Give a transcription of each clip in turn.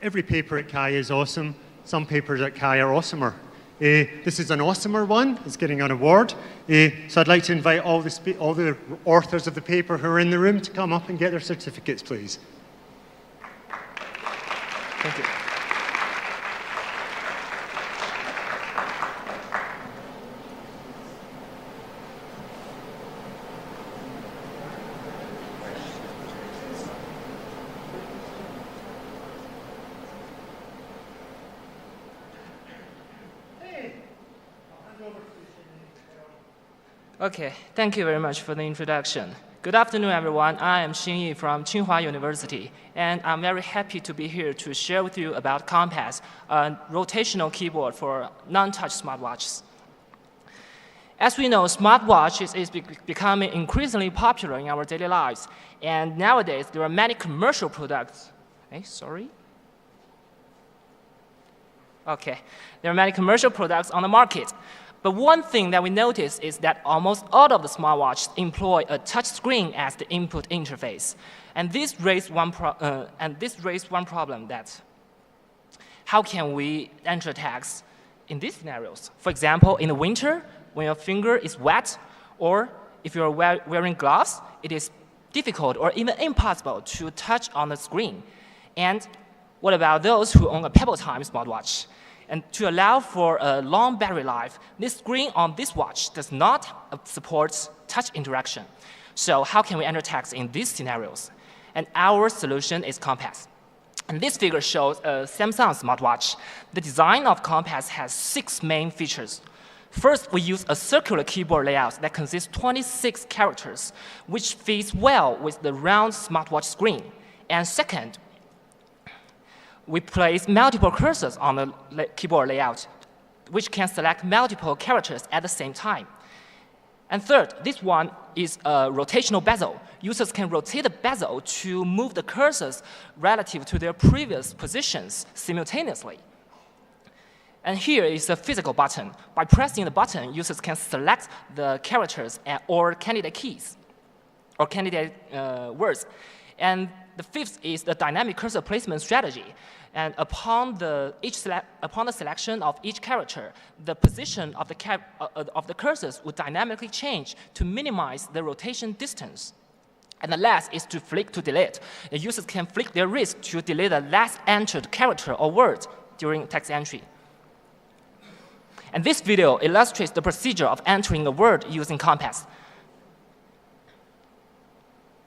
every paper at CHI is awesome. Some papers at CHI are awesomer. This is an awesomer one. It's getting an award. So I'd like to invite all the authors of the paper who are in the room to come up and get their certificates, please. Thank you. Okay, thank you very much for the introduction. Good afternoon, everyone. I am Xinyi from Tsinghua University, and I'm very happy to be here to share with you about Compass, a rotational keyboard for non-touch smartwatches. As we know, smartwatches is becoming increasingly popular in our daily lives, and nowadays there are many commercial products. There are many commercial products on the market. But one thing that we notice is that almost all of the smartwatches employ a touch screen as the input interface. And this raised one problem that how can we enter text in these scenarios? For example, in the winter, when your finger is wet, or if you're wearing gloves, it is difficult or even impossible to touch on the screen. And what about those who own a Pebble Time smartwatch? And to allow for a long battery life, this screen on this watch does not support touch interaction. So how can we enter text in these scenarios? And our solution is Compass. And this figure shows a Samsung smartwatch. The design of Compass has 6 main features. First, we use a circular keyboard layout that consists 26 characters, which fits well with the round smartwatch screen. And second, we place multiple cursors on the keyboard layout, which can select multiple characters at the same time. And third, this one is a rotational bezel. Users can rotate the bezel to move the cursors relative to their previous positions simultaneously. And here is a physical button. By pressing the button, users can select the characters or candidate keys, or candidate words. And the fifth is the dynamic cursor placement strategy. And upon the selection of each character, the position of the cursors would dynamically change to minimize the rotation distance. And the last is to flick to delete. The users can flick their wrist to delete the last entered character or word during text entry. And this video illustrates the procedure of entering a word using Compass.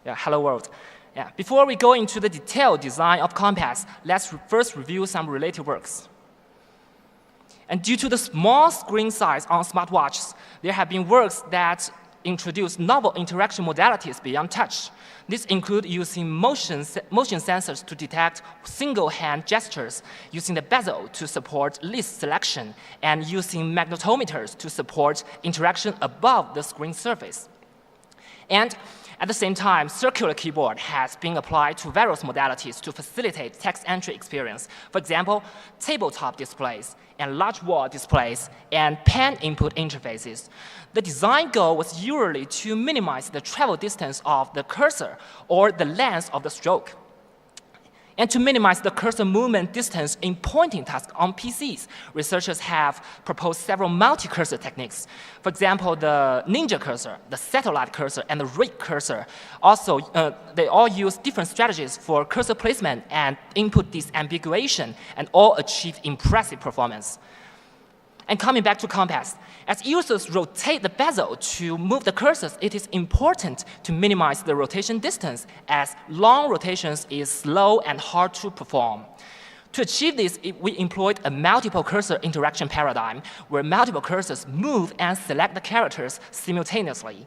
Yeah, hello world. Yeah. Before we go into the detailed design of Compass, let's first review some related works. And due to the small screen size on smartwatches, there have been works that introduce novel interaction modalities beyond touch. These include using motion sensors to detect single-hand gestures, using the bezel to support list selection, and using magnetometers to support interaction above the screen surface. And at the same time, circular keyboard has been applied to various modalities to facilitate text entry experience. For example, tabletop displays and large wall displays and pen input interfaces. The design goal was usually to minimize the travel distance of the cursor or the length of the stroke, and to minimize the cursor movement distance in pointing tasks on PCs. Researchers have proposed several multi-cursor techniques. For example, the ninja cursor, the satellite cursor, and the rig cursor. Also, they all use different strategies for cursor placement and input disambiguation, and all achieve impressive performance. And coming back to Compass, as users rotate the bezel to move the cursors, it is important to minimize the rotation distance, as long rotations is slow and hard to perform. To achieve this, we employed a multiple cursor interaction paradigm, where multiple cursors move and select the characters simultaneously.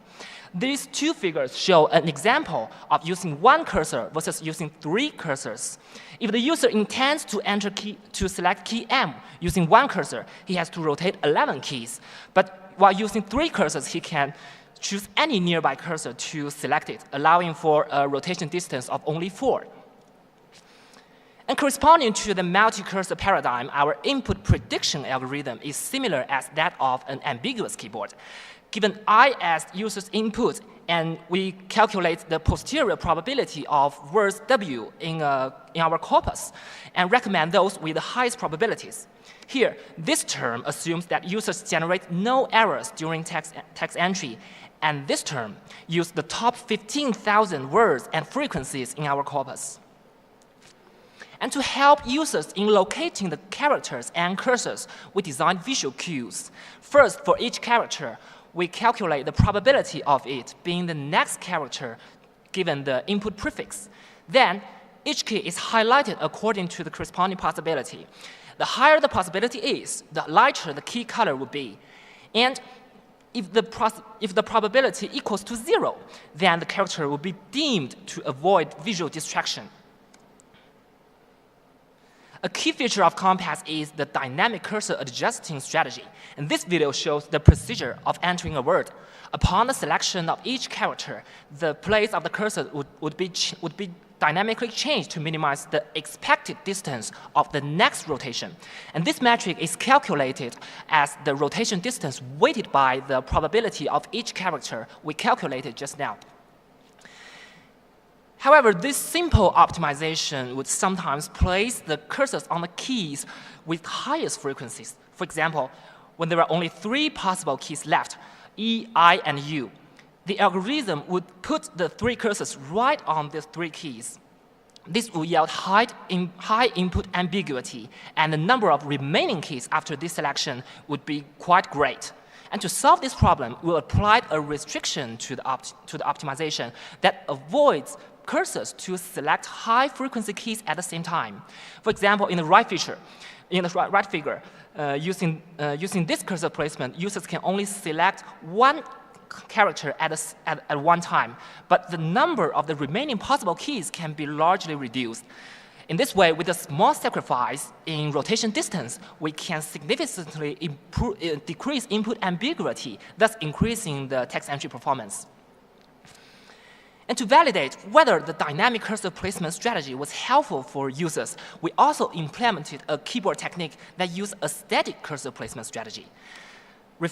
These two figures show an example of using one cursor versus using 3 cursors. If the user intends to select key M using one cursor, he has to rotate 11 keys. But while using 3 cursors, he can choose any nearby cursor to select it, allowing for a rotation distance of only 4. And corresponding to the multi-cursor paradigm, our input prediction algorithm is similar as that of an ambiguous keyboard. Given I as user's input and we calculate the posterior probability of words W in our corpus, and recommend those with the highest probabilities. Here, this term assumes that users generate no errors during text entry, and this term uses the top 15,000 words and frequencies in our corpus. And to help users in locating the characters and cursors, we designed visual cues. First, for each character, we calculate the probability of it being the next character given the input prefix. Then, each key is highlighted according to the corresponding possibility. The higher the possibility is, the lighter the key color will be. And if the probability equals to 0, then the character will be deemed to avoid visual distraction. A key feature of Compass is the dynamic cursor adjusting strategy, and this video shows the procedure of entering a word. Upon the selection of each character, the place of the cursor would be dynamically changed to minimize the expected distance of the next rotation. And this metric is calculated as the rotation distance weighted by the probability of each character we calculated just now. However, this simple optimization would sometimes place the cursors on the keys with highest frequencies. For example, when there are only 3 possible keys left, E, I, and U, the algorithm would put the 3 cursors right on these 3 keys. This will yield high input ambiguity, and the number of remaining keys after this selection would be quite great. And to solve this problem, we'll apply a restriction to the optimization that avoids cursors to select high-frequency keys at the same time. For example, in the right figure, using this cursor placement, users can only select 1 character at one time, but the number of the remaining possible keys can be largely reduced. In this way, with a small sacrifice in rotation distance, we can significantly decrease input ambiguity, thus increasing the text entry performance. And to validate whether the dynamic cursor placement strategy was helpful for users, we also implemented a keyboard technique that used a static cursor placement strategy. We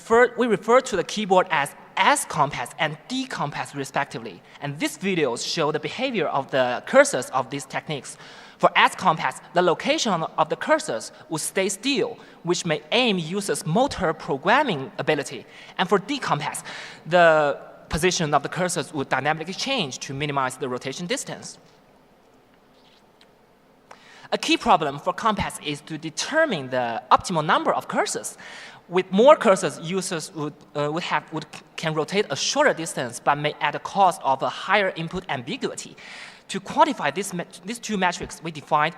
refer to the keyboard as S-compass and D-compass respectively, and these videos show the behavior of the cursors of these techniques. For S-compass, the location of the cursors will stay still, which may aim users' motor programming ability. And for D-compass, the position of the cursors would dynamically change to minimize the rotation distance. A key problem for Compass is to determine the optimal number of cursors. With more cursors, users can rotate a shorter distance, but may at the cost of a higher input ambiguity. To quantify these 2 metrics, we defined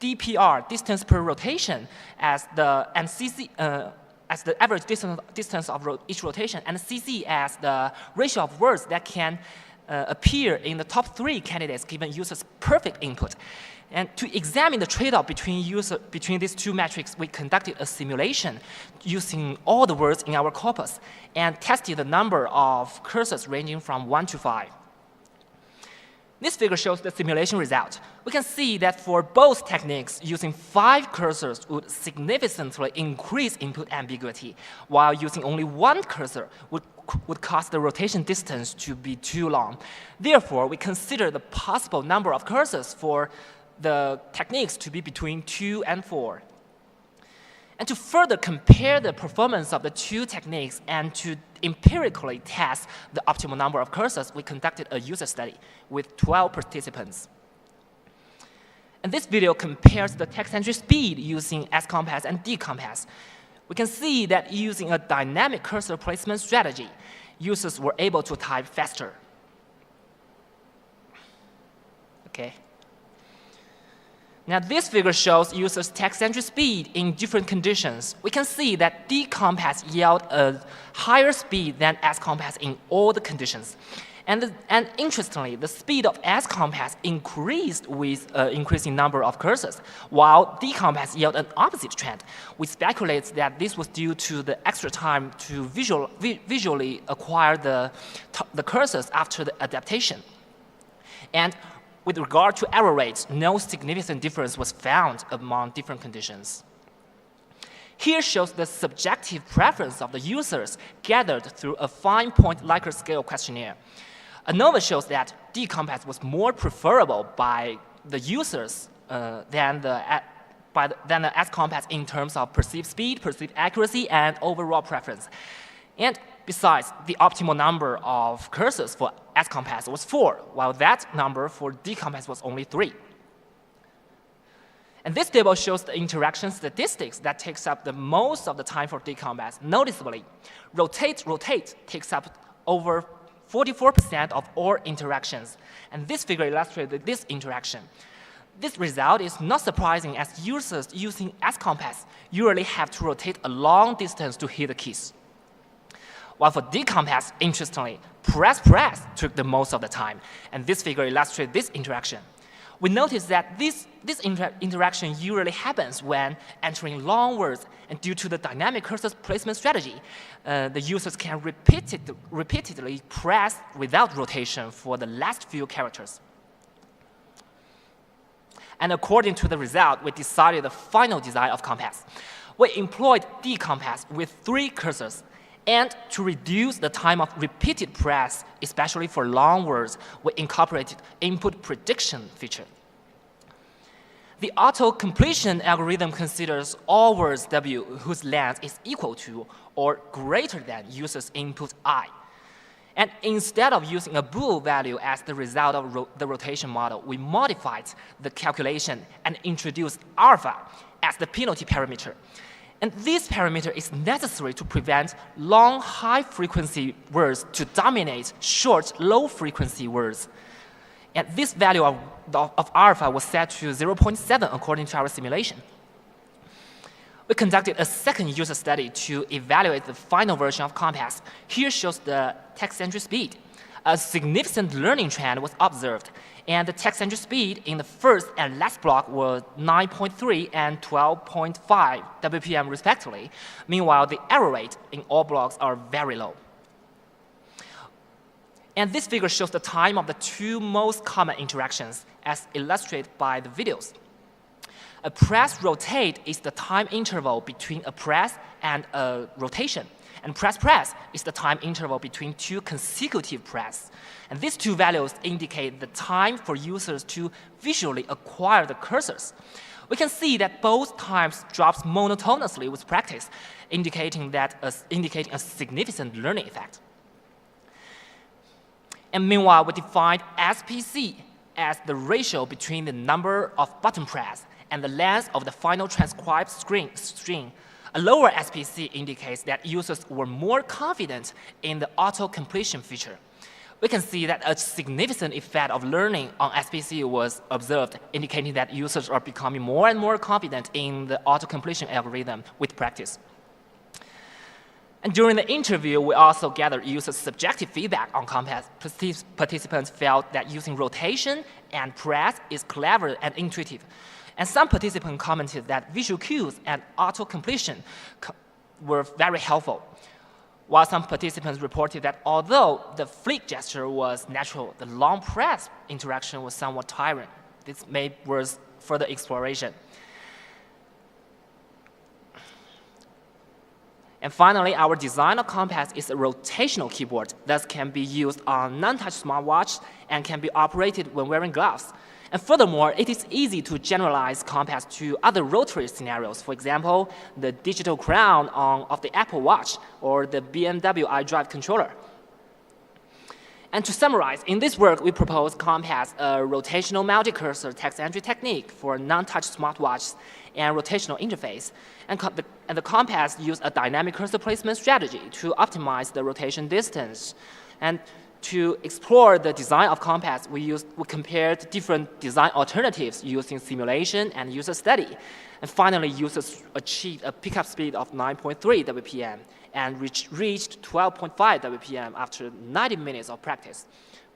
DPR, distance per rotation, as the average distance of each rotation, and CC as the ratio of words that can appear in the top 3 candidates given users' perfect input. And to examine the trade-off between these 2 metrics, we conducted a simulation using all the words in our corpus and tested the number of cursors ranging from 1 to 5. This figure shows the simulation result. We can see that for both techniques, using 5 cursors would significantly increase input ambiguity, while using only 1 cursor would cause the rotation distance to be too long. Therefore, we consider the possible number of cursors for the techniques to be between 2 and 4. And to further compare the performance of the 2 techniques and to empirically test the optimal number of cursors, we conducted a user study with 12 participants. And this video compares the text entry speed using S-compass and D-compass. We can see that using a dynamic cursor placement strategy, users were able to type faster. Okay. Now, this figure shows users' text entry speed in different conditions. We can see that D-compass yield a higher speed than S-compass in all the conditions. And interestingly, the speed of S-compass increased with increasing number of cursors, while D-compass yield an opposite trend. We speculate that this was due to the extra time to visually acquire the cursors after the adaptation. And with regard to error rates, no significant difference was found among different conditions. Here shows the subjective preference of the users gathered through a 5-point Likert scale questionnaire. ANOVA shows that D-compass was more preferable by the users than the S-compass in terms of perceived speed, perceived accuracy, and overall preference. And besides, the optimal number of cursors for S-compass was 4, while that number for D-compass was only 3. And this table shows the interaction statistics that takes up the most of the time for D-compass. Noticeably, rotate takes up over 44% of all interactions. And this figure illustrates this interaction. This result is not surprising, as users using S-compass usually have to rotate a long distance to hit the keys. While for D-compass, interestingly, press took the most of the time. And this figure illustrates this interaction. We notice that this interaction usually happens when entering long words, and due to the dynamic cursor placement strategy, the users can repeatedly press without rotation for the last few characters. And according to the result, we decided the final design of compass. We employed D-compass with 3 cursors, and to reduce the time of repeated press, especially for long words, we incorporated input prediction feature. The auto-completion algorithm considers all words W whose length is equal to or greater than user's input I. And instead of using a bool value as the result of the rotation model, we modified the calculation and introduced alpha as the penalty parameter. And this parameter is necessary to prevent long, high-frequency words to dominate short, low-frequency words. And this value of alpha was set to 0.7 according to our simulation. We conducted a second user study to evaluate the final version of compass. Here shows the text entry speed. A significant learning trend was observed, and the text entry speed in the first and last block was 9.3 and 12.5 WPM respectively. Meanwhile, the error rate in all blocks are very low. And this figure shows the time of the 2 most common interactions, as illustrated by the videos. A press rotate is the time interval between a press and a rotation. And press is the time interval between 2 consecutive press. And these 2 values indicate the time for users to visually acquire the cursors. We can see that both times drops monotonously with practice, indicating a significant learning effect. And meanwhile, we defined SPC as the ratio between the number of button press and the length of the final transcribed string. A lower SPC indicates that users were more confident in the auto-completion feature. We can see that a significant effect of learning on SPC was observed, indicating that users are becoming more and more confident in the auto-completion algorithm with practice. And during the interview, we also gathered users' subjective feedback on compass. Participants felt that using rotation and press is clever and intuitive. And some participants commented that visual cues and auto-completion were very helpful, while some participants reported that although the flick gesture was natural, the long press interaction was somewhat tiring. This may worth further exploration. And finally, our design of compass is a rotational keyboard that can be used on non-touch smartwatch and can be operated when wearing gloves. And furthermore, it is easy to generalize compass to other rotary scenarios. For example, the digital crown of the Apple Watch or the BMW iDrive controller. And to summarize, in this work, we propose compass a rotational multi-cursor text entry technique for non-touch smartwatches and rotational interface. And the compass used a dynamic cursor placement strategy to optimize the rotation distance. And to explore the design of compass, we compared different design alternatives using simulation and user study. And finally, users achieved a pickup speed of 9.3 WPM and reached 12.5 WPM after 90 minutes of practice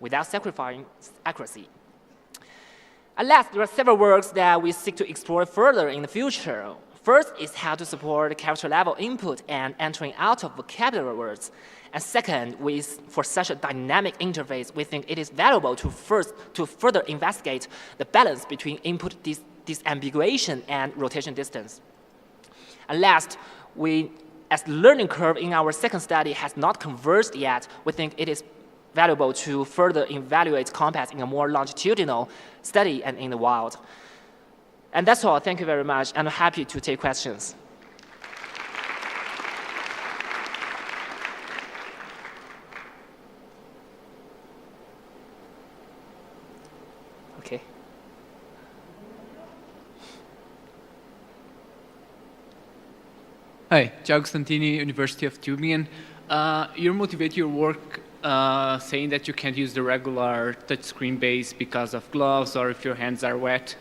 without sacrificing accuracy. At last, there are several works that we seek to explore further in the future. First is how to support character level input and entering out of vocabulary words. And second, for such a dynamic interface, we think it is valuable to further investigate the balance between input disambiguation and rotation distance. And last, as the learning curve in our second study has not converged yet, we think it is valuable to further evaluate compass in a more longitudinal study and in the wild. And that's all. Thank you very much. I'm happy to take questions. Okay. Hi, Thiago Santini, University of Tübingen. You motivate your work saying that you can't use the regular touchscreen base because of gloves or if your hands are wet.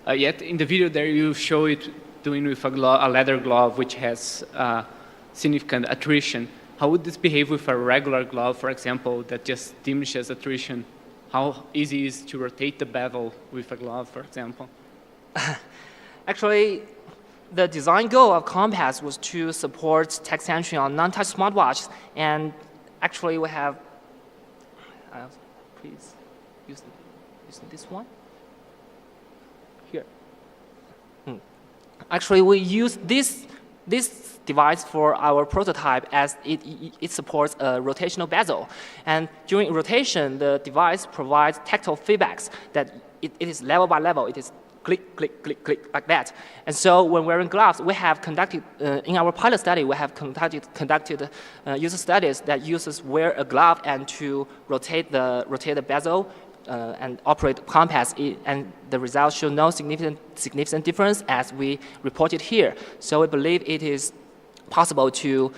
Yet in the video there you show it doing with a leather glove which has significant attrition. How would this behave with a regular glove, for example, that just diminishes attrition? How easy is it to rotate the bevel with a glove, for example? Actually, the design goal of Compass was to support text entry on non-touch smartwatches, and actually we have, please use this one here. Actually, we use this device for our prototype as it supports a rotational bezel. And during rotation, the device provides tactile feedbacks that it is level by level. It is click, click, click, click, like that. And so when wearing gloves, we have conducted, in our pilot study, we have conducted user studies that uses wear a glove and to rotate the bezel and operate compass, and the results show no significant difference as we reported here. So we believe it is possible to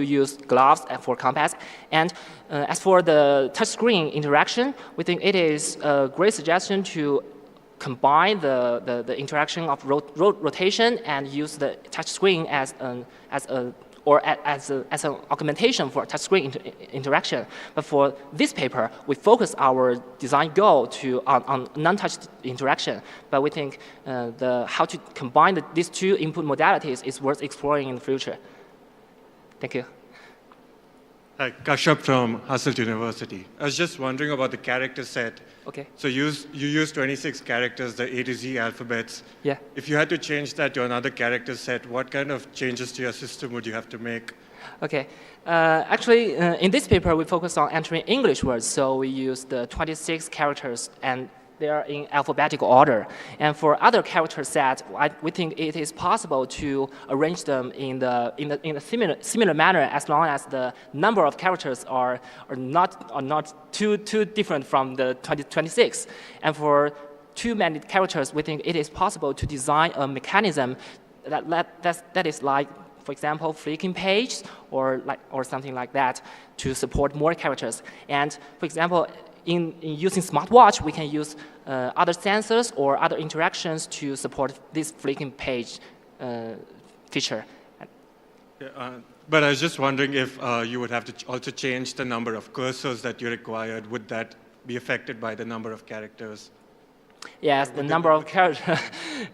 use gloves for compass. And as for the touchscreen interaction, we think it is a great suggestion to combine the interaction of rotation and use the touchscreen as an augmentation for touchscreen interaction. But for this paper, we focus our design goal on non-touch interaction. But we think how to combine these two input modalities is worth exploring in the future. Thank you. Hi, Kashyap from Hasselt University. I was just wondering about the character set. Okay. So you use 26 characters, the A to Z alphabets. Yeah. If you had to change that to another character set, what kind of changes to your system would you have to make? Okay. Actually, in this paper, we focused on entering English words. So we used the 26 characters, and they are in alphabetical order. And for other character sets, we think it is possible to arrange them in a similar manner as long as the number of characters are not too different from the 26. And for too many characters, we think it is possible to design a mechanism that is like, for example, flicking page or something like that to support more characters. And for example, in using Smartwatch, we can use other sensors or other interactions to support this flicking page feature. Yeah, but I was just wondering if you would have to also change the number of cursors that you required. Would that be affected by the number of characters? Yes, the number of characters.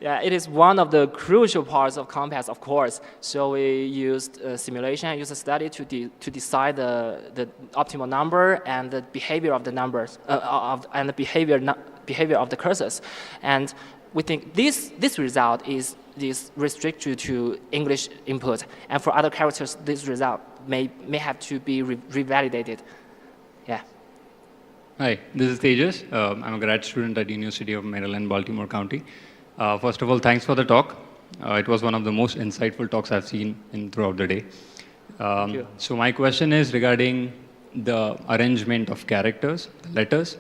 Yeah, it is one of the crucial parts of Compass, of course. So we used simulation and user study to decide the optimal number and the behavior of the numbers and the behavior of the cursors. And we think this result is restricted to English input, and for other characters, this result may have to be revalidated. Yeah. Hi, this is Tejas. I'm a grad student at University of Maryland, Baltimore County. First of all, thanks for the talk. It was one of the most insightful talks I've seen throughout the day. Thank you. So my question is regarding the arrangement of characters, letters.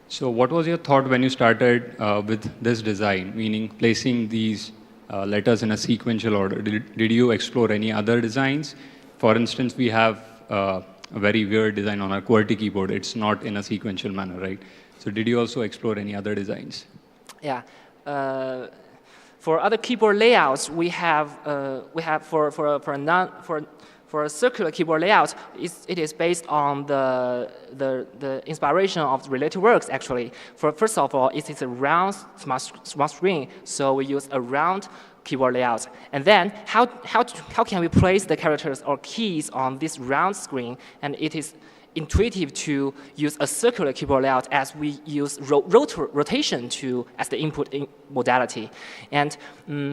So what was your thought when you started with this design, meaning placing these letters in a sequential order? Did you explore any other designs? For instance, we have a very weird design on our QWERTY keyboard. It's not in a sequential manner, right? So did you also explore any other designs? Yeah. For other keyboard layouts, we have for a circular keyboard layout, it is based on the inspiration of related works, actually. First of all, it is a round smart screen, so we use a round keyboard layout. And then how can we place the characters or keys on this round screen? And it intuitive to use a circular keyboard layout as we use rotation as the input modality. And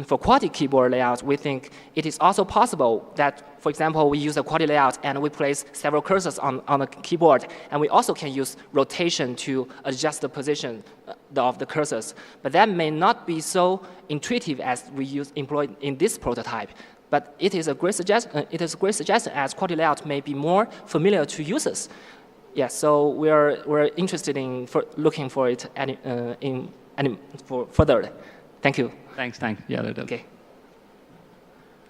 for quality keyboard layout, we think it is also possible that, for example, we use a quality layout and we place several cursors on the keyboard, and we also can use rotation to adjust the position of the cursors. But that may not be so intuitive as we employ in this prototype. But it is a great suggestion. As quality layout may be more familiar to users. Yeah, so we're interested in looking for it for further. Thank you. Thanks. Yeah, that does. Okay.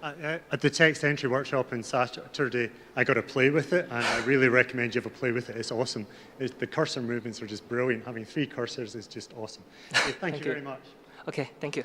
At the text entry workshop on Saturday, I got to play with it, and I really recommend you have a play with it. It's awesome. The cursor movements are just brilliant. Having 3 cursors is just awesome. Okay, thank you very much. Okay, thank you.